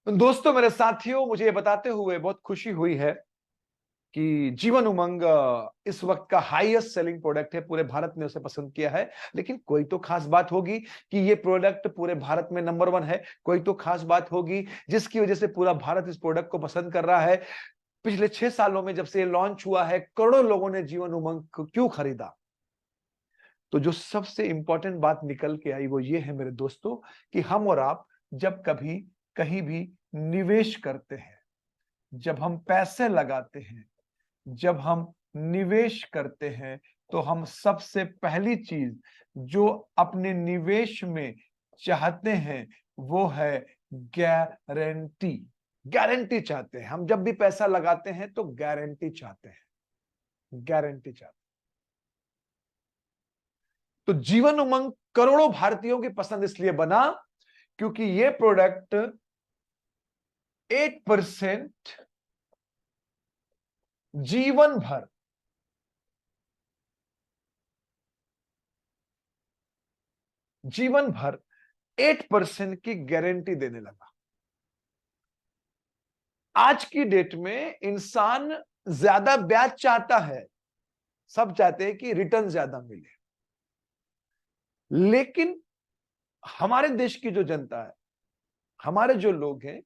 दोस्तों, मेरे साथियों, मुझे ये बताते हुए बहुत खुशी हुई है कि जीवन उमंग इस वक्त का हाईएस्ट सेलिंग प्रोडक्ट है। पूरे भारत ने उसे पसंद किया है। लेकिन कोई तो खास बात होगी कि ये प्रोडक्ट पूरे भारत में नंबर 1 है। कोई तो खास बात होगी जिसकी वजह से पूरा भारत इस प्रोडक्ट को पसंद कर रहा है। पिछले 6 सालों में जब से ये लॉन्च हुआ है, करोड़ों लोगों ने जीवन उमंग को क्यों खरीदा? तो जो सबसे इंपॉर्टेंट बात निकल के आई वो ये है मेरे दोस्तों, कि हम और आप जब कभी कहीं भी निवेश करते हैं, जब हम पैसे लगाते हैं, जब हम निवेश करते हैं, तो हम सबसे पहली चीज जो अपने निवेश में चाहते हैं वो है गारंटी। गारंटी चाहते हैं। हम जब भी पैसा लगाते हैं तो गारंटी चाहते हैं, गारंटी चाहते हैं। तो जीवन उमंग करोड़ों भारतीयों की पसंद इसलिए बना क्योंकि ये प्रोडक्ट 8% जीवन भर जीवन भर 8% की गारंटी देने लगा। आज की डेट में इंसान ज्यादा ब्याज चाहता है। सब चाहते हैं कि रिटर्न ज्यादा मिले। लेकिन हमारे देश की जो जनता है, हमारे जो लोग हैं,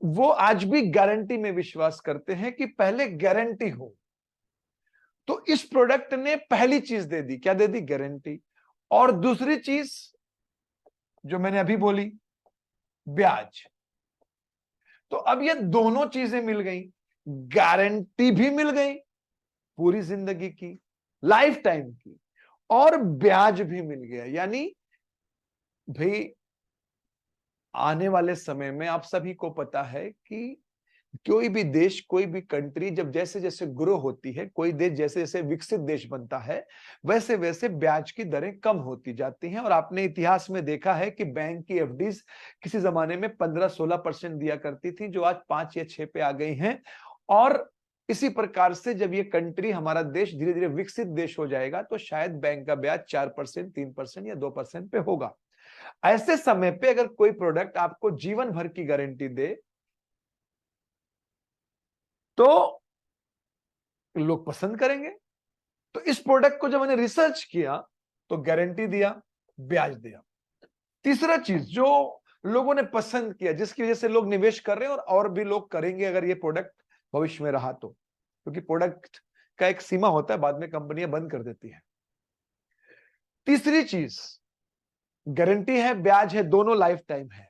वो आज भी गारंटी में विश्वास करते हैं कि पहले गारंटी हो। तो इस प्रोडक्ट ने पहली चीज दे दी। क्या दे दी? गारंटी। और दूसरी चीज जो मैंने अभी बोली, ब्याज। तो अब ये दोनों चीजें मिल गई। गारंटी भी मिल गई पूरी जिंदगी की, लाइफ टाइम की, और ब्याज भी मिल गया। यानी भाई, आने वाले समय में आप सभी को पता है कि कोई भी देश, कोई भी कंट्री जब जैसे जैसे ग्रो होती है, कोई देश जैसे जैसे विकसित देश बनता है, वैसे वैसे ब्याज की दरें कम होती जाती हैं। और आपने इतिहास में देखा है कि बैंक की एफडीज किसी जमाने में 15-16% दिया करती थी, जो आज 5 या 6 पे आ गई हैं। और इसी प्रकार से जब ये कंट्री, हमारा देश धीरे धीरे विकसित देश हो जाएगा, तो शायद बैंक का ब्याज 4%, 3% या 2% पे होगा। ऐसे समय पे अगर कोई प्रोडक्ट आपको जीवन भर की गारंटी दे तो लोग पसंद करेंगे। तो इस प्रोडक्ट को जब मैंने रिसर्च किया तो गारंटी दिया, ब्याज दिया। तीसरा चीज जो लोगों ने पसंद किया, जिसकी वजह से लोग निवेश कर रहे हैं और भी लोग करेंगे अगर ये प्रोडक्ट भविष्य में रहा तो, क्योंकि प्रोडक्ट का एक सीमा होता है, बाद में कंपनियां बंद कर देती है। तीसरी चीज, गारंटी है, ब्याज है, दोनों लाइफ टाइम है।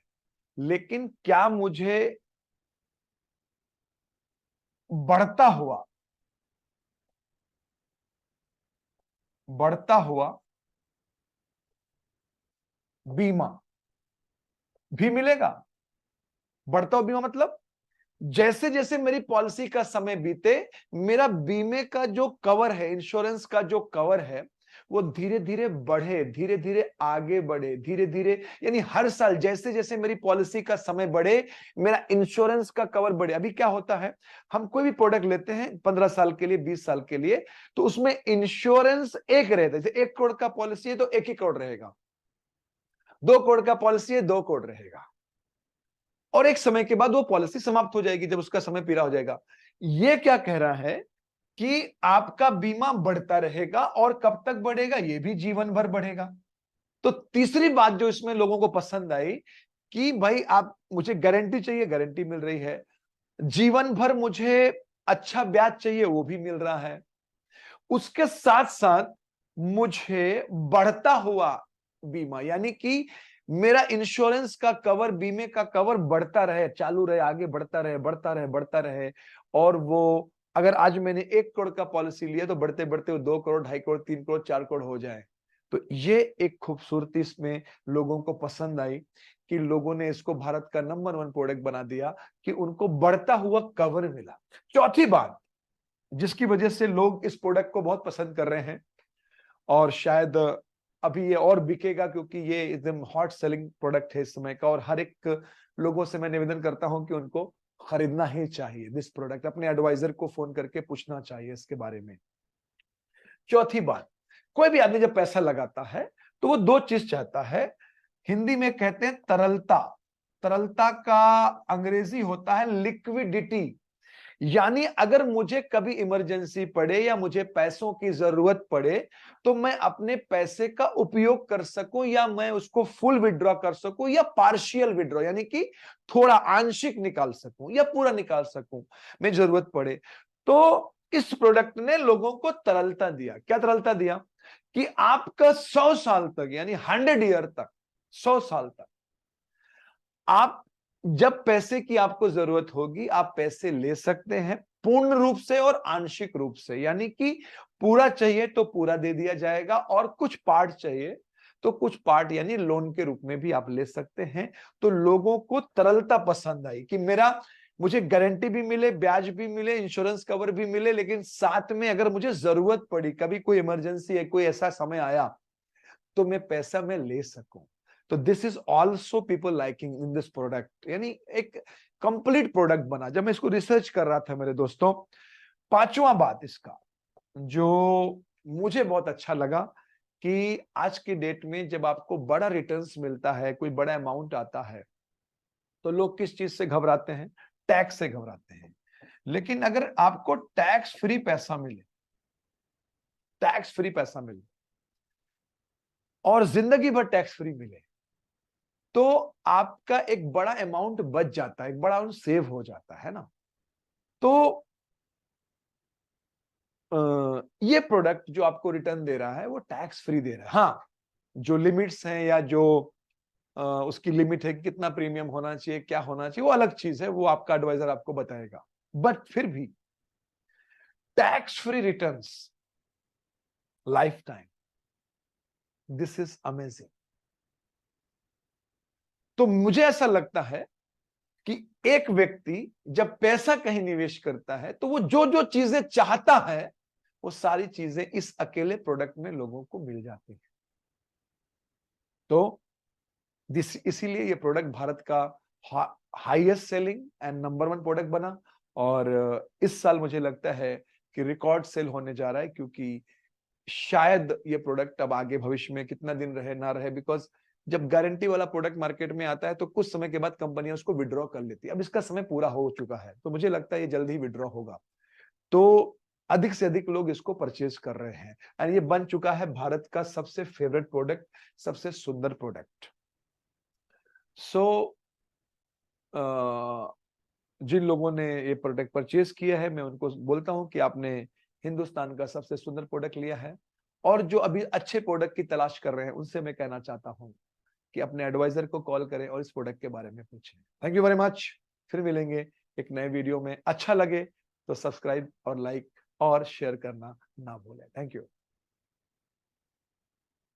लेकिन क्या मुझे बढ़ता हुआ बढ़ता हुआ बीमा भी मिलेगा? बढ़ता हुआ बीमा मतलब जैसे जैसे मेरी पॉलिसी का समय बीते, मेरा बीमे का जो कवर है, इंश्योरेंस का जो कवर है, वो धीरे धीरे बढ़े, धीरे धीरे आगे बढ़े, धीरे धीरे। यानी हर साल जैसे जैसे मेरी पॉलिसी का समय बढ़े, मेरा इंश्योरेंस का कवर बढ़े। अभी क्या होता है, हम कोई भी प्रोडक्ट लेते हैं 15 साल के लिए, 20 साल के लिए, तो उसमें इंश्योरेंस एक रहता है। जैसे 1 करोड़ का पॉलिसी है तो 1 ही करोड़ रहेगा, 2 करोड़ का पॉलिसी है 2 करोड़ रहेगा। और एक समय के बाद वो पॉलिसी समाप्त हो जाएगी, जब उसका समय पूरा हो जाएगा। ये क्या कह रहा है कि आपका बीमा बढ़ता रहेगा, और कब तक बढ़ेगा? ये भी जीवन भर बढ़ेगा। तो तीसरी बात जो इसमें लोगों को पसंद आई कि भाई, आप, मुझे गारंटी चाहिए, गारंटी मिल रही है। जीवन भर मुझे अच्छा ब्याज चाहिए, वो भी मिल रहा है। उसके साथ साथ मुझे बढ़ता हुआ बीमा, यानी कि मेरा इंश्योरेंस का कवर, बीमे का कवर बढ़ता रहे, चालू रहे, आगे बढ़ता रहे, बढ़ता रहे, बढ़ता रहे। और वो, अगर आज मैंने 1 करोड़ का पॉलिसी लिया तो बढ़ते बढ़ते वो 2 करोड़, 2.5 करोड़, 3 करोड़, 4 करोड़ हो जाए। तो ये एक खूबसूरती इसमें लोगों को पसंद आई कि लोगों ने इसको भारत का नंबर 1 प्रोडक्ट बना दिया, कि उनको बढ़ता हुआ कवर मिला। चौथी बात जिसकी वजह से लोग इस प्रोडक्ट को बहुत पसंद कर रहे हैं, और शायद अभी ये और बिकेगा, क्योंकि ये एकदम हॉट सेलिंग प्रोडक्ट है इस समय का, और हर एक लोगों से मैं निवेदन करता हूं कि उनको खरीदना ही चाहिए दिस प्रोडक्ट। अपने एडवाइजर को फोन करके पूछना चाहिए इसके बारे में। चौथी बात, कोई भी आदमी जब पैसा लगाता है तो वो 2 चीज चाहता है। हिंदी में कहते हैं तरलता। तरलता का अंग्रेजी होता है लिक्विडिटी। यानी अगर मुझे कभी इमरजेंसी पड़े या मुझे पैसों की जरूरत पड़े तो मैं अपने पैसे का उपयोग कर सकूं, या मैं उसको फुल विड्रॉ कर सकूं या पार्शियल विड्रॉ यानी कि थोड़ा आंशिक निकाल सकूं या पूरा निकाल सकूं, मैं जरूरत पड़े। तो इस प्रोडक्ट ने लोगों को तरलता दिया। क्या तरलता दिया? कि आपका 100 साल तक यानी 100 ईयर तक, 100 साल तक आप जब पैसे की आपको जरूरत होगी आप पैसे ले सकते हैं, पूर्ण रूप से और आंशिक रूप से। यानी कि पूरा चाहिए तो पूरा दे दिया जाएगा और कुछ पार्ट चाहिए तो कुछ पार्ट यानी लोन के रूप में भी आप ले सकते हैं। तो लोगों को तरलता पसंद आई कि मुझे गारंटी भी मिले, ब्याज भी मिले, इंश्योरेंस कवर भी मिले, लेकिन साथ में अगर मुझे जरूरत पड़ी, कभी कोई इमरजेंसी है, कोई ऐसा समय आया तो मैं पैसा मैं ले सकूं। तो this is also people liking in this product, यानी एक कंप्लीट प्रोडक्ट बना। जब मैं इसको रिसर्च कर रहा था मेरे दोस्तों, पांचवा बात इसका जो मुझे बहुत अच्छा लगा कि आज के डेट में जब आपको बड़ा रिटर्न्स मिलता है, कोई बड़ा अमाउंट आता है, तो लोग किस चीज से घबराते हैं? टैक्स से घबराते हैं। लेकिन अगर आपको टैक्स फ्री पैसा मिले, टैक्स फ्री पैसा मिले और जिंदगी भर टैक्स फ्री मिले, तो आपका एक बड़ा अमाउंट बच जाता है, एक बड़ा अमाउंट सेव हो जाता है ना। तो ये प्रोडक्ट जो आपको रिटर्न दे रहा है वो टैक्स फ्री दे रहा है। हाँ, जो लिमिट्स हैं या जो उसकी लिमिट है कि कितना प्रीमियम होना चाहिए, क्या होना चाहिए, वो अलग चीज है, वो आपका एडवाइजर आपको बताएगा। बट फिर भी tax free returns life time, this is amazing. तो मुझे ऐसा लगता है कि एक व्यक्ति जब पैसा कहीं निवेश करता है तो वो जो जो चीजें चाहता है वो सारी चीजें इस अकेले प्रोडक्ट में लोगों को मिल जाती है। तो इसीलिए ये प्रोडक्ट भारत का highest selling and number 1 product बना। और इस साल मुझे लगता है कि रिकॉर्ड सेल होने जा रहा है, क्योंकि शायद ये प्रोडक्ट अब आगे भविष्य में कितना दिन रहे ना रहे, बिकॉज जब गारंटी वाला प्रोडक्ट मार्केट में आता है तो कुछ समय के बाद कंपनियां उसको विड्रॉ कर लेती है। अब इसका समय पूरा हो चुका है तो मुझे लगता है ये जल्द ही विड्रॉ होगा। तो अधिक से अधिक लोग इसको परचेज कर रहे हैं और ये बन चुका है भारत का सबसे फेवरेट प्रोडक्ट, सबसे सुंदर प्रोडक्ट। सो जिन लोगों ने ये प्रोडक्ट परचेज किया है मैं उनको बोलता हूं कि आपने हिंदुस्तान का सबसे सुंदर प्रोडक्ट लिया है। और जो अभी अच्छे प्रोडक्ट की तलाश कर रहे हैं उनसे मैं कहना चाहता हूं कि अपने एडवाइजर को कॉल करें और इस प्रोडक्ट के बारे में पूछें। Thank you very much. फिर मिलेंगे एक नए वीडियो में। अच्छा लगे तो सब्सक्राइब और लाइक और शेयर करना ना भूलें। Thank you.